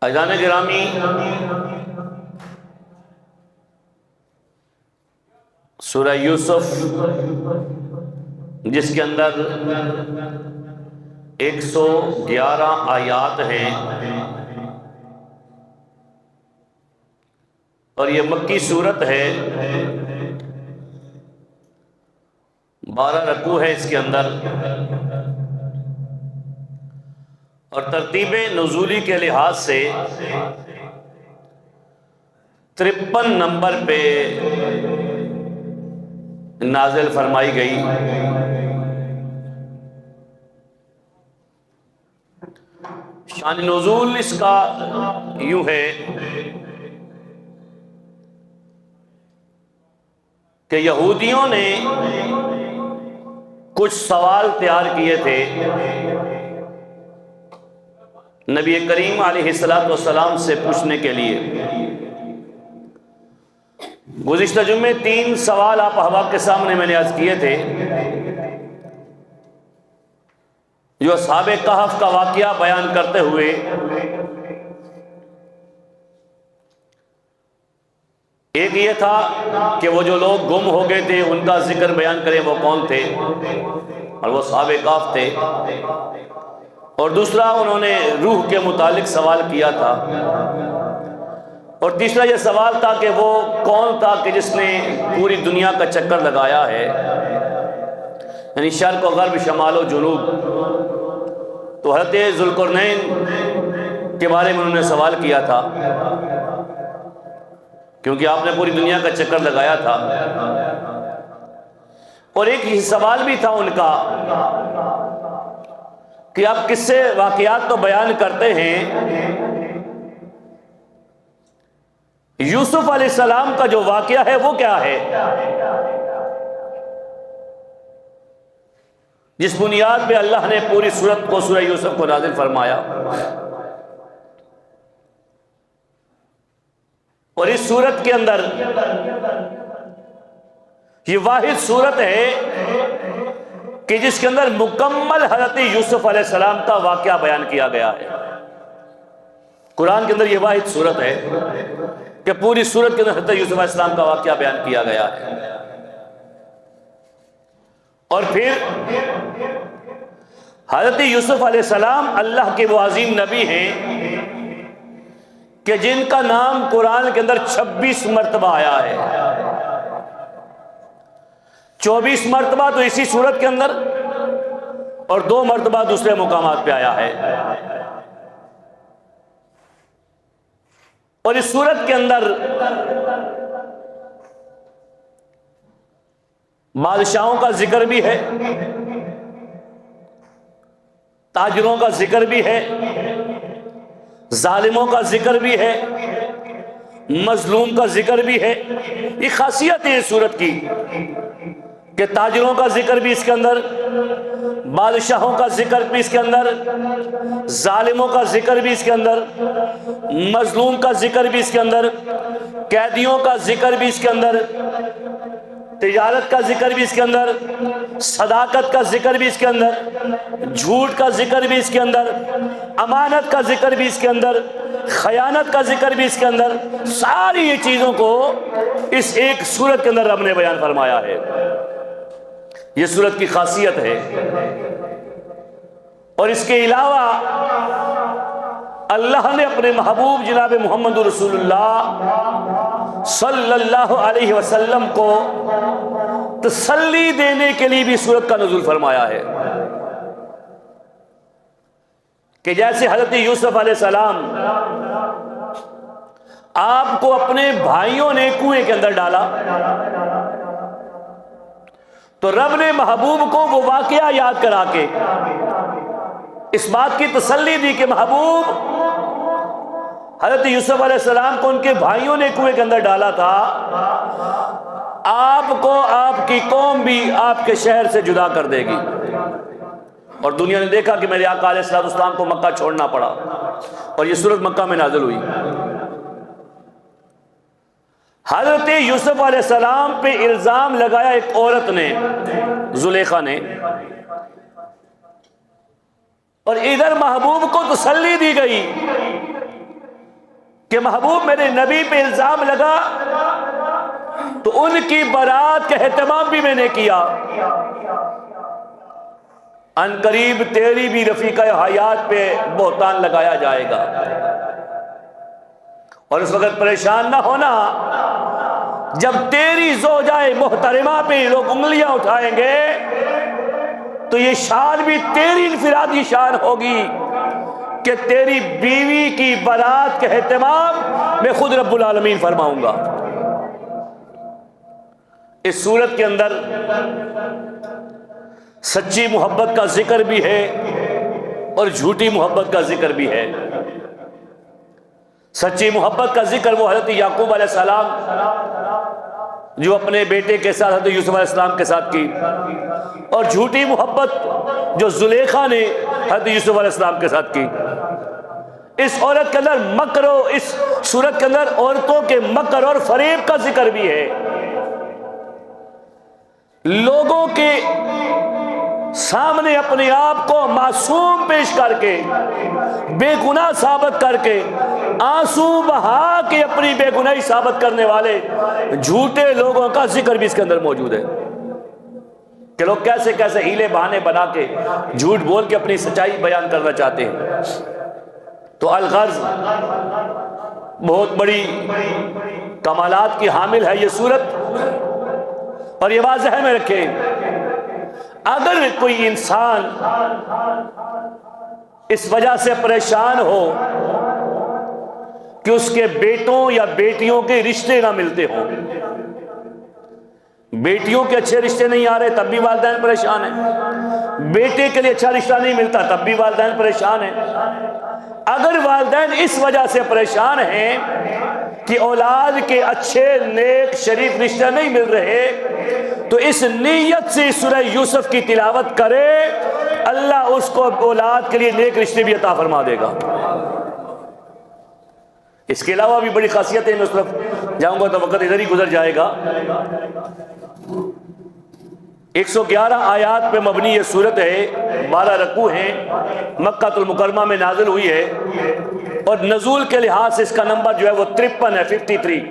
अज़ान गिरामी सूरह यूसुफ जिसके अंदर 111 आयात हैं और ये मक्की सूरत है। 12 रकू है इसके अंदर और तरतीब नुज़ूली के लिहाज से 53 नंबर पे नाजिल फरमाई गई। शान नुज़ूल इसका यूं है कि यहूदियों ने कुछ सवाल तैयार किए थे नबी करीम अलैहिस्सलातु वस्सलाम से पूछने के लिए। गुज़िश्ता जुम्मे 3 सवाल आप अहबाब के सामने मैंने अर्ज किए थे। जो असहाबे कहफ का वाक़या बयान करते हुए एक ये था कि वो जो लोग गुम हो गए थे उनका जिक्र बयान करें, वो कौन थे, और वो असहाबे कहफ थे। और दूसरा उन्होंने रूह के मुतालिक सवाल किया था। और तीसरा ये सवाल था कि वो कौन था कि जिसने पूरी दुनिया का चक्कर लगाया है, यानी शर्क़ व ग़र्ब, शमाल व जुनूब। तो हज़रत ज़ुल्क़रनैन के बारे में उन्होंने सवाल किया था क्योंकि आपने पूरी दुनिया का चक्कर लगाया था। और एक ही सवाल भी था उनका कि आप किससे वाक़यात तो बयान करते हैं, यूसुफ अलैहिस्सलाम का जो वाक़या है वो क्या है, जिस बुनियाद पे अल्लाह ने पूरी सूरत को, सूरह यूसुफ को नाज़िल फरमाया। और इस सूरत के अंदर ये वाहिद सूरत है कि जिसके अंदर मुकम्मल हज़रत यूसुफ अलैहिस्सलाम का वाक़या बयान किया गया है। कुरान के अंदर ये वाहिद सूरत है कि पूरी सूरत के अंदर हज़रत यूसुफ अलैहिस्सलाम का वाक़या बयान किया गया है। और फिर हज़रत यूसुफ अलैहिस्सलाम अल्लाह के वो अज़ीम नबी हैं कि जिनका नाम कुरान के अंदर 26 मरतबा आया है। 24 मरतबा तो इसी सूरत के अंदर और 2 मरतबा दूसरे मुकामात पे आया है। और इस सूरत के अंदर बादशाहों का जिक्र भी है, ताजिरों का जिक्र भी है, जालिमों का जिक्र भी है, मजलूम का जिक्र भी है। ये खासियत है इस सूरत की कि ताजिरों का जिक्र भी इसके अंदर, बादशाहों का जिक्र भी इसके अंदर, जालिमों का जिक्र भी इसके अंदर, मजलूम का जिक्र भी इसके अंदर, कैदियों का जिक्र भी इसके अंदर, तिजारत का जिक्र भी इसके अंदर, सदाकत का जिक्र भी इसके अंदर, झूठ का जिक्र भी इसके अंदर, अमानत का जिक्र भी इसके अंदर, खयानत का जिक्र भी इसके अंदर। सारी ये चीज़ों को इस एक सूरत के अंदर रब ने बयान फरमाया है। ये सूरत की खासियत है। और इसके अलावा अल्लाह ने अपने महबूब जनाब मोहम्मद रसूलुल्लाह सल्लल्लाहु अलैहि वसल्लम को तसल्ली देने के लिए भी सूरत का नुज़ूल फरमाया है कि जैसे हज़रत यूसुफ अलैहिस्सलाम आपको अपने भाइयों ने कुएं के अंदर डाला, तो रब ने महबूब को वो वाक़या याद करा के इस बात की तसल्ली दी कि महबूब, हज़रत यूसुफ अलैहिस्सलाम को उनके भाइयों ने कुएं के अंदर डाला था, आपको आपकी कौम भी आपके शहर से जुदा कर देगी। और दुनिया ने देखा कि मेरे आका अलैहिस्सलाम को मक्का छोड़ना पड़ा और ये सूरत मक्का में नाज़िल हुई। हज़रत यूसुफ अलैहिस्सलाम पे इल्ज़ाम लगाया एक औरत ने, जुलेखा ने, और इधर महबूब को तसल्ली दी गई कि महबूब मेरे नबी पे इल्जाम लगा तो उनकी बारात का एहतमाम भी मैंने किया। अनकरीब तेरी भी रफीका हयात पे बोहतान लगाया जाएगा और उस वक्त परेशान ना होना जब तेरी ज़ौजाए मोहतरमा पे लोग उंगलियां उठाएंगे तो ये शान भी तेरी इनफिरादी शान होगी कि तेरी बीवी की बारात का एहतमाम मैं खुद रब्बुल आलमीन फरमाऊंगा। इस सूरत के अंदर सच्ची मोहब्बत का जिक्र भी है और झूठी मोहब्बत का जिक्र भी है। सच्ची मोहब्बत का जिक्र वो हज़रत याकूब अलैहिस्सलाम जो अपने बेटे के साथ हज़रत यूसुफ अलैहिस्सलाम के साथ की, और झूठी मोहब्बत जो जुलेखा ने हज़रत यूसुफ अलैहिस्सलाम के साथ की। इस औरत के अंदर मकर, इस सूरत के अंदर औरतों के मकर और फरेब का जिक्र भी है। लोगों के सामने अपने आप को मासूम पेश करके, बेगुनाह साबित करके, आंसू बहा के अपनी बेगुनाही साबित करने वाले झूठे लोगों का जिक्र भी इसके अंदर मौजूद है कि लोग कैसे कैसे हीले बहाने बना के झूठ बोल के अपनी सच्चाई बयान करना चाहते हैं। तो अल-गर्ज़ बहुत बड़ी कमालात की हामिल है ये सूरत, और ये वाज़ेह में रखें अगर कोई इंसान इस वजह से परेशान हो कि उसके बेटों या बेटियों के रिश्ते ना मिलते हों, बेटियों के अच्छे रिश्ते नहीं आ रहे तब भी वालिदैन परेशान हैं, बेटे के लिए अच्छा रिश्ता नहीं मिलता तब भी वालिदैन परेशान हैं। अगर वालिदैन इस वजह से परेशान हैं कि औलाद के अच्छे नेक शरीफ रिश्ते नहीं मिल रहे, तो इस नीयत से सूरह यूसुफ की तिलावत करे, अल्लाह उसको औलाद के लिए नेक रिश्ते भी अता फरमा देगा। इसके अलावा भी बड़ी खासियतें, मैं उस तरफ जाऊंगा तो वक्त इधर ही गुजर जाएगा। 111 आयात पे मबनी ये सूरत है, 12 रकू हैं, मक्कातुल मुकर्रमा में नाजिल हुई है और नज़ूल के लिहाज से इसका नंबर जो है वो 53 है, 53।